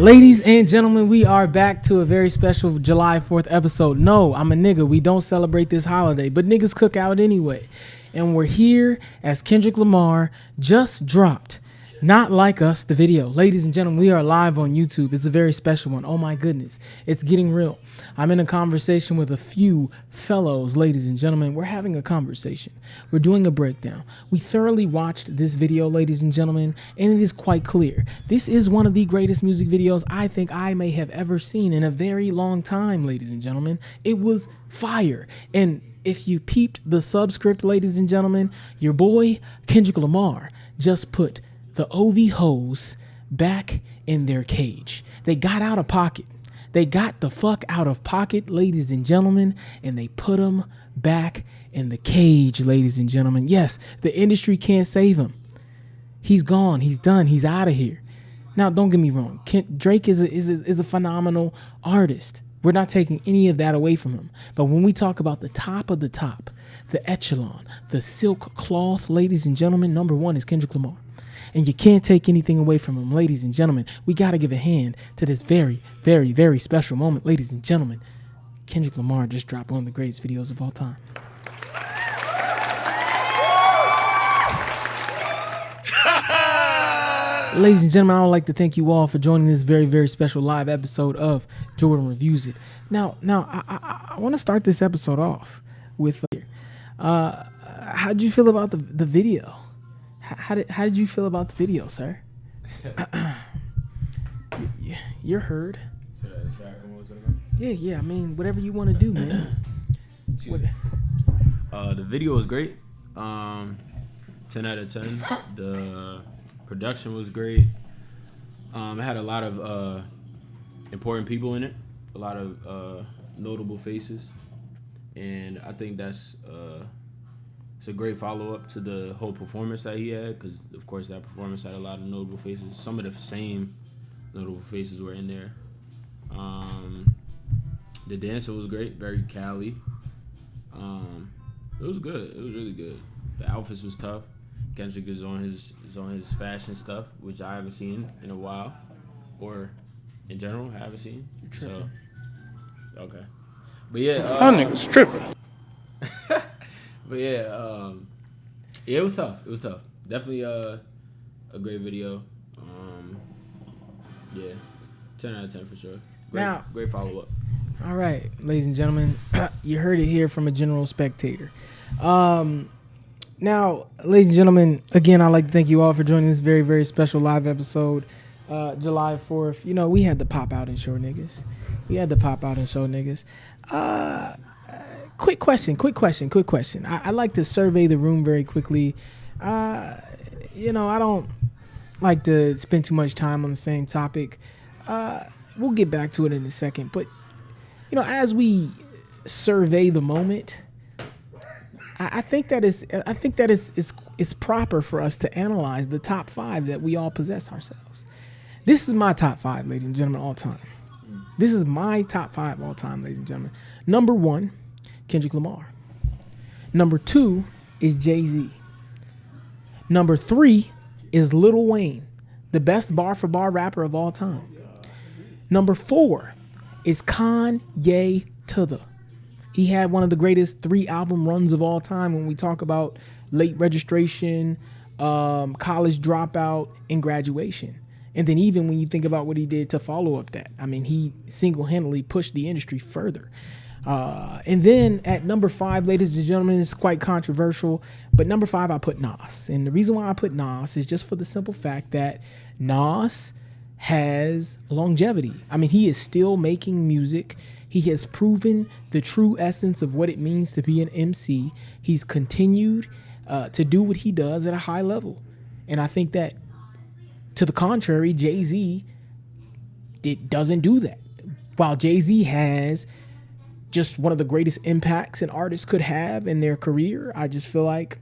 Ladies and gentlemen, we are back to a very special July 4th episode. No, I'm a nigga. We don't celebrate this holiday, but niggas cook out anyway. And we're here as Kendrick Lamar just dropped Not Like Us, the video. Ladies and gentlemen, we are live on YouTube. It's a very special one. Oh my goodness. It's getting real. I'm in a conversation with a few fellows, ladies and gentlemen. We're having a conversation. We're doing a breakdown. We thoroughly watched this video, ladies and gentlemen, and it is quite clear. This is one of the greatest music videos I think I may have ever seen in a very long time, ladies and gentlemen. It was fire. And if you peeped the subscript, ladies and gentlemen, your boy Kendrick Lamar just put the OV hoes back in their cage. They got out of pocket. They got the fuck out of pocket, ladies and gentlemen, and they put them back in the cage, ladies and gentlemen. Yes, the industry can't save him. He's gone. He's done. He's out of here. Now, don't get me wrong. Drake is a phenomenal artist. We're not taking any of that away from him. But when we talk about the top of the top, the echelon, the silk cloth, ladies and gentlemen, number one is Kendrick Lamar. And you can't take anything away from him, ladies and gentlemen. We got to give a hand to this very, very, very special moment. Ladies and gentlemen, Kendrick Lamar just dropped one of the greatest videos of all time. Ladies and gentlemen, I would like to thank you all for joining this very, very special live episode of Jordan Reviews It. Now, I want to start this episode off with, how did you feel about the video? How did you feel about the video, sir? You're heard. Should I come over to the mic? Yeah. I mean, whatever you want to do, man. The video was great. 10 out of 10. The production was great. It had a lot of important people in it. A lot of notable faces. And I think that's... it's a great follow-up to the whole performance that he had, because, of course, that performance had a lot of notable faces. Some of the same notable faces were in there. The dancer was great, very Cali. It was good. It was really good. The outfits was tough. Kendrick is on his fashion stuff, which I haven't seen in a while, or in general, I haven't seen. So, okay. But yeah, that nigga's tripping. But yeah, it was tough. It was tough. Definitely a great video. Yeah, 10 out of 10 for sure. Great follow up. All right, ladies and gentlemen, you heard it here from a general spectator. Now, ladies and gentlemen, again, I'd like to thank you all for joining this very, very special live episode, July 4th. You know, we had to pop out and show niggas. Quick question. I like to survey the room very quickly. I don't like to spend too much time on the same topic. We'll get back to it in a second. But, as we survey the moment, I think that is proper for us to analyze the top 5 that we all possess ourselves. This is my top 5, ladies and gentlemen, all time. This is my top 5 all time, ladies and gentlemen. Number 1, Kendrick Lamar. Number 2 is Jay-Z. Number 3 is Lil Wayne, the best bar-for-bar rapper of all time. Number 4 is Kanye Tither. He had one of the greatest 3 album runs of all time when we talk about Late Registration, College Dropout, and Graduation. And then even when you think about what he did to follow up that, I mean, he single-handedly pushed the industry further. And then at number 5, ladies and gentlemen, it's quite controversial, but number 5, I put Nas. And the reason why I put Nas is just for the simple fact that Nas has longevity. I mean, he is still making music. He has proven the true essence of what it means to be an MC. He's continued to do what he does at a high level. And I think that, to the contrary, Jay-Z doesn't do that. While Jay-Z has just one of the greatest impacts an artist could have in their career, I just feel like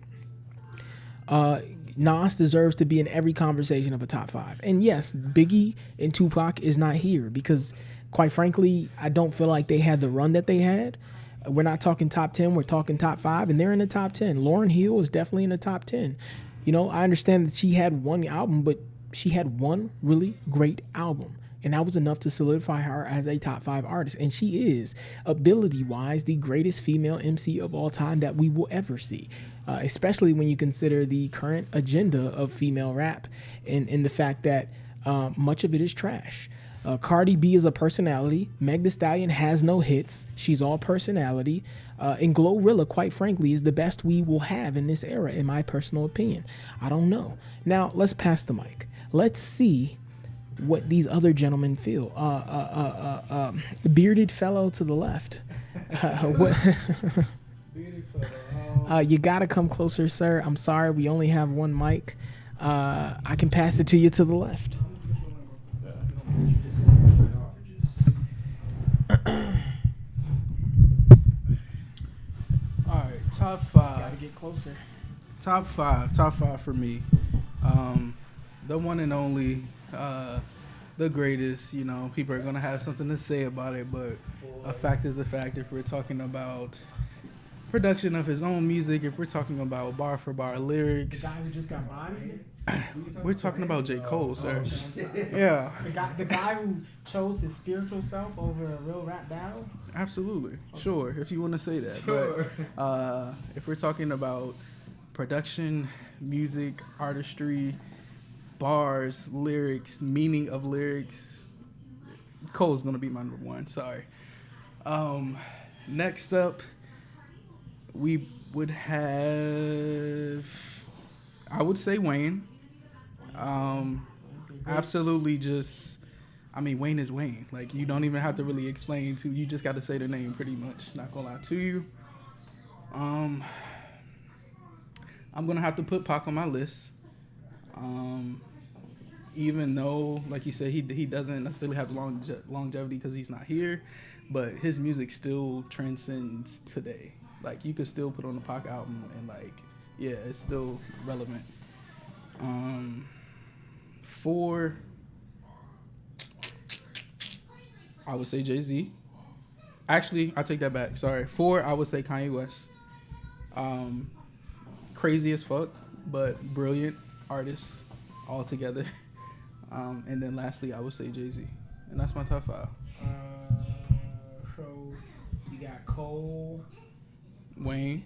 Nas deserves to be in every conversation of a top 5. And yes, Biggie and Tupac is not here because, quite frankly, I don't feel like they had the run that they had. We're not talking top 10, we're talking top 5, and they're in the top 10. Lauryn Hill is definitely in the top 10. I understand that she had one album, but she had one really great album. And that was enough to solidify her as a top 5 artist. And she is, ability-wise, the greatest female MC of all time that we will ever see. Especially when you consider the current agenda of female rap and the fact that much of it is trash. Cardi B is a personality. Meg Thee Stallion has no hits. She's all personality. And Glorilla, quite frankly, is the best we will have in this era, in my personal opinion. I don't know. Now, let's pass the mic. Let's see what these other gentlemen feel. The bearded fellow to the left. You gotta come closer, sir. I'm sorry, we only have one mic. I can pass it to you to the left. All right, top 5. Gotta get closer. Top five for me. The one and only, the greatest. You know, people are gonna have something to say about it, but a fact is a fact. If we're talking about production of his own music, if we're talking about bar for bar lyrics, The guy who just got bodied? we're talking about J. Cole, sir. Okay, Yeah, the guy who chose his spiritual self over a real rap battle? absolutely. Sure, if you want to say that. But if we're talking about production, music, artistry, bars, lyrics, meaning of lyrics, Cole's gonna be my number one. Sorry. Next up, we would have, I would say Wayne. Absolutely, just, I mean, Wayne is Wayne. Like, you don't even have to really explain to, you just got to say the name pretty much. Not gonna lie to you. I'm gonna have to put Pac on my list. Even though, like you said, he doesn't necessarily have longevity because he's not here, but his music still transcends today. Like, you could still put on the Pac album and, like, yeah, it's still relevant. 4, I would say Jay-Z. Actually, I take that back. Sorry. 4, I would say Kanye West. Crazy as fuck, but brilliant artists altogether. And then lastly, I would say Jay-Z. And that's my top 5. So you got Cole, Wayne,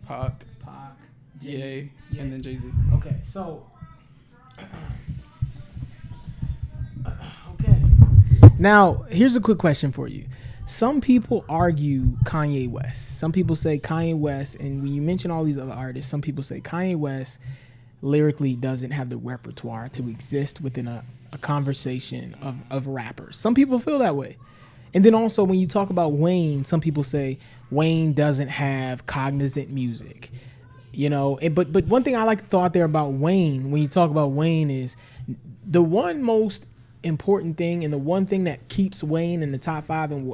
Pac, Ye, and then Jay-Z. Okay, so okay. Now, here's a quick question for you. Some people argue Kanye West. Some people say Kanye West, and when you mention all these other artists, some people say Kanye West lyrically doesn't have the repertoire to exist within a conversation of rappers. Some people feel that way. And then also when you talk about Wayne, some people say Wayne doesn't have cognizant music. You know, but one thing I like to throw out there about Wayne, when you talk about Wayne, is the one most important thing and the one thing that keeps Wayne in the top 5 and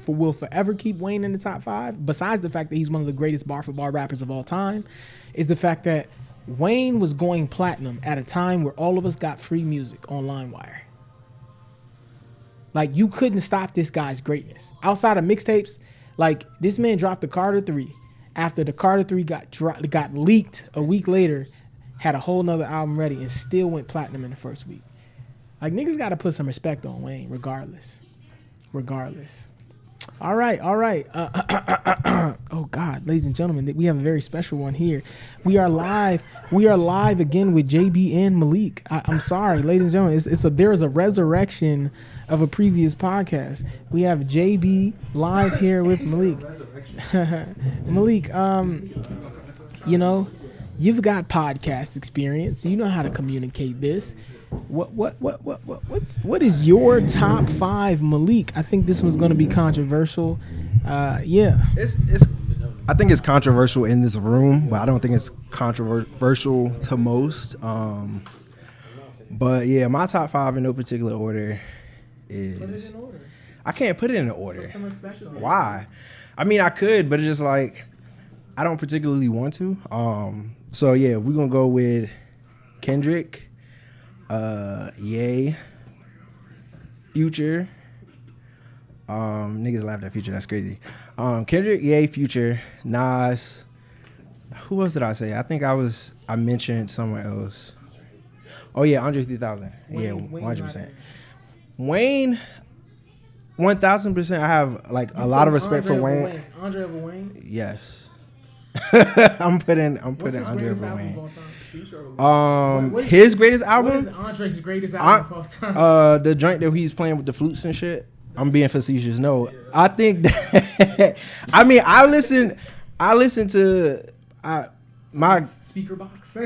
will forever keep Wayne in the top 5, besides the fact that he's one of the greatest bar for bar rappers of all time, is the fact that Wayne was going platinum at a time where all of us got free music on LimeWire. Like, you couldn't stop this guy's greatness. Outside of mixtapes, like, this man dropped the Carter 3. After the Carter 3 got leaked a week later, had a whole nother album ready and still went platinum in the first week. Like, niggas got to put some respect on Wayne regardless. All right. Oh, God, ladies and gentlemen, we have a very special one here. We are live again with JB and Malik. I'm sorry, ladies and gentlemen. There is a resurrection of a previous podcast. We have JB live here with Malik. Malik, you know, you've got podcast experience. You know how to communicate this. What is your top 5, Malik? I think this one's going to be controversial. Yeah. I think it's controversial in this room, but I don't think it's controversial to most. But yeah, my top 5 in no particular order is. Put it in order. I can't put it in order. Put some respect on it. Why? I mean, I could, but it's just like I don't particularly want to. So yeah, we're gonna go with Kendrick, Ye, Future. Niggas laughed at Future. That's crazy. Kendrick, Ye, Future, Nas. Who else did I say? I think I mentioned someone else. Oh yeah, Andre 3000. Yeah, 100%. Wayne, 1000%. I have like a lot of respect for Wayne. Andre over Wayne. Yes. I'm putting Andre over Wayne. His greatest What album, is Andre's greatest album of all time? the joint that he's playing with the flutes and shit. I'm being facetious. No, I think that, I mean, I listen to my Speaker box.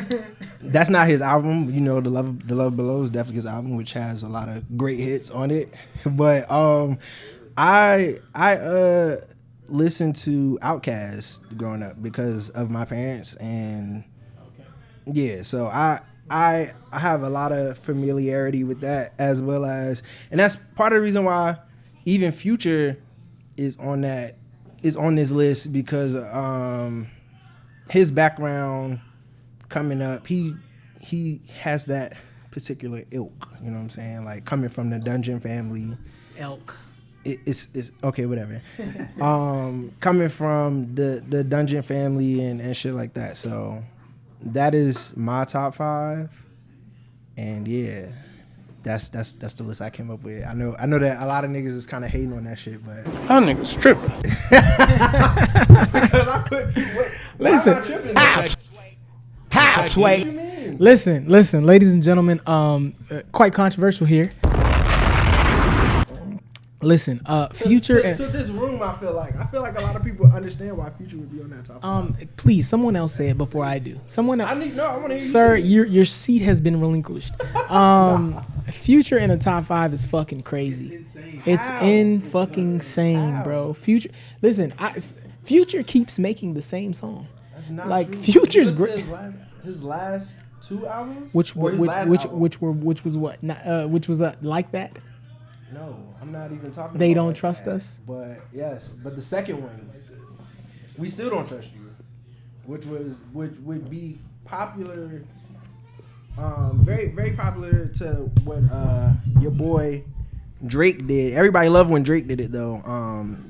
that's not his album. You know, the love below is definitely his album, which has a lot of great hits on it. But I listened to Outkast growing up because of my parents, and yeah, so I have a lot of familiarity with that, as well as, and that's part of the reason why even Future is on this list, because his background coming up, he has that particular ilk, you know what I'm saying? Like coming from the Dungeon family. Elk. It's okay, whatever. Coming from the Dungeon family and shit like that. So that is my top 5. And yeah, that's the list I came up with. I know that a lot of niggas is kind of hating on that shit, but That nigga's tripping. because I put people. Listen. Halfway. Listen, ladies and gentlemen. Quite controversial here. Listen, Future to and this room, I feel like a lot of people understand why Future would be on that top. please, someone else say it before I do. Someone else. I want to hear you. Sir, say it. your seat has been relinquished. Future in the top 5 is fucking crazy. It's How? in fucking insane, How? bro. Future, listen, Future keeps making the same song. That's not like, true. Future's Listen great. to His last 2 albums, Which Or his last album? which was what? Which was like that? No, I'm not even talking. They about Don't like Trust that. Us? But yes, but the second one, We Still Don't Trust You, which would be popular, very very popular to what your boy Drake did. Everybody loved when Drake did it though.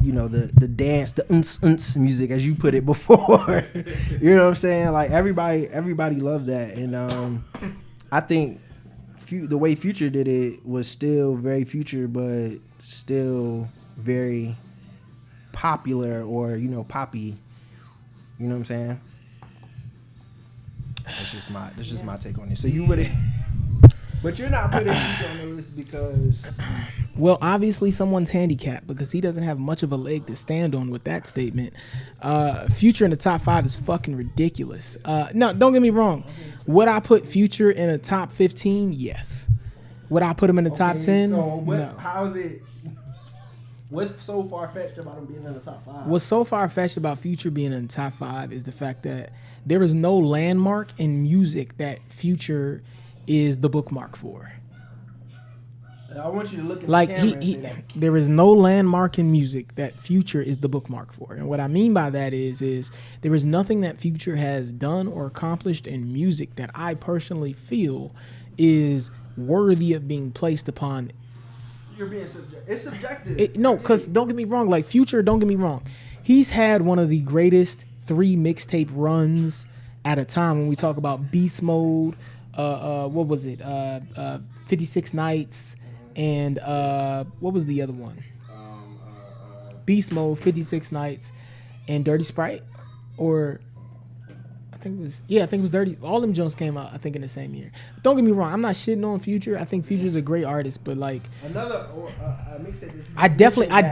You know, the dance, the uns music, as you put it before. You know what I'm saying? Like everybody loved that, and I think the way Future did it was still very Future, but still very popular, or poppy. You know what I'm saying? That's just my take on it. So you would, but you're not putting Future on the list because. Well, obviously someone's handicapped because he doesn't have much of a leg to stand on with that statement. Future in the top 5 is fucking ridiculous. No, don't get me wrong. Would I put Future in a top 15? Yes. Would I put him in the top 10? So No. how is it? What's so far fetched about him being in the top 5? What's so far-fetched about Future being in the top 5 is the fact that there is no landmark in music that Future is the bookmark for. I want you to look at Like the camera and say that. there is no landmark in music that Future is the bookmark for. And what I mean by that is there is nothing that Future has done or accomplished in music that I personally feel is worthy of being placed upon. You're being subjective. It's subjective. No, because don't get me wrong. Like Future, don't get me wrong. He's had one of the greatest 3 mixtape runs at a time when we talk about Beast Mode. What was it? 56 Nights. And what was the other one? Beast Mode, 56 Nights, and Dirty Sprite, or I think it was Dirty. All them Jones came out, I think, in the same year. Don't get me wrong, I'm not shitting on Future. I think Future's a great artist, but like Another mixtape. I definitely. One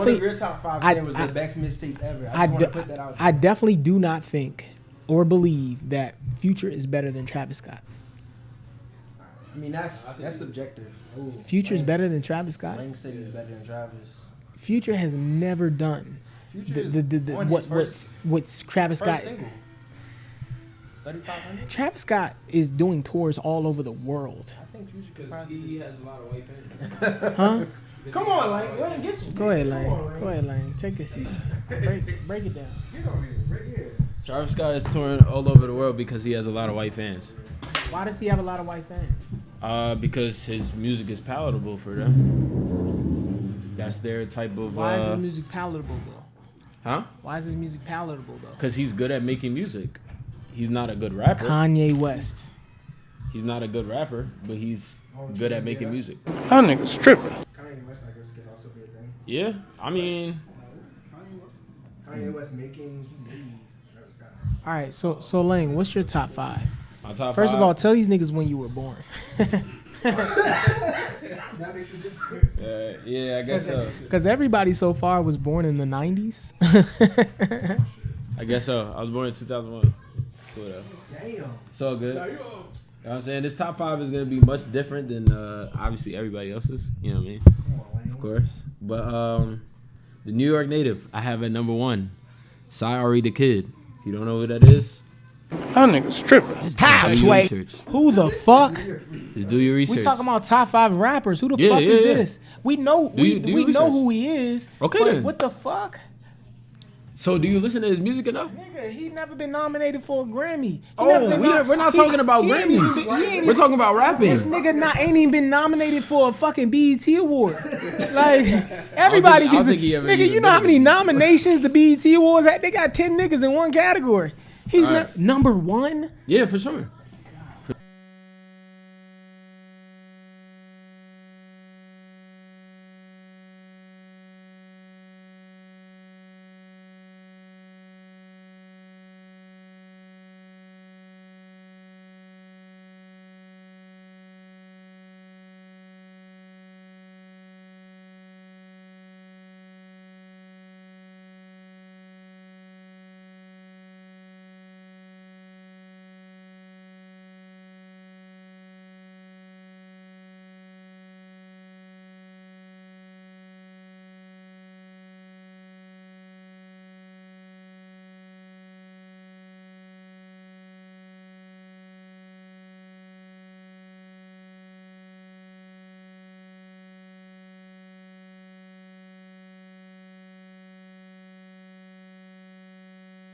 of your top 5 was the best mixtape ever. I just want to put that out. I definitely do not think or believe that Future is better than Travis Scott. I mean, that's subjective. Ooh, Future's better than Travis Scott. Lang said he's better than Travis. Future has never done what Travis Scott. Single. 3,500. Travis Scott is doing tours all over the world. I think Future Because he has a lot of white fans. Huh? Come on, Lang. Lang, get you. Go ahead, Lane. Come on, Lang. Go ahead, Lane. Take a seat. Break it down. Get on here, right here. Travis Scott is touring all over the world because he has a lot of white fans. Why does he have a lot of white fans? Because his music is palatable for them. That's their type of. Why is his music palatable though? Huh? Why is his music palatable though? Because he's good at making music. He's not a good rapper. Kanye West. He's not a good rapper, but he's good at making music. That nigga's tripping. Kanye West, I guess, could also be a thing. Yeah, I mean, Kanye West making Travis Scott. All right, so Lane, what's your top 5? my top First five, of all, tell these niggas when you were born. That makes a difference. yeah, I guess so. Because everybody so far was born in the 90s. I guess so. I was born in 2001. Cool though. Damn. It's all good. You know what I'm saying? This top 5 is going to be much different than obviously everybody else's. You know what I mean? Come on, Lane. Of course. But the New York native, I have at number 1, Ari the Kid. If you don't know who that is, That nigga's tripping. do your research. Who the fuck? Just do your research. We talking about top 5 rappers. Who the Yeah, fuck yeah, is yeah. this? We know Do your we know research. who he is. Okay, but then. what the fuck? So do you listen to his music enough? Nigga, he never been nominated for a Grammy. He Oh, never been we're not talking about he ain't even Grammys. been- he ain't We're even- talking about rapping. This nigga ain't even been nominated for a fucking BET award. Like everybody I don't gets. think he ever Nigga, even you know how been many in BET. nominations the BET awards had? They got 10 niggas in one category. He's All right. number 1. Yeah, for sure.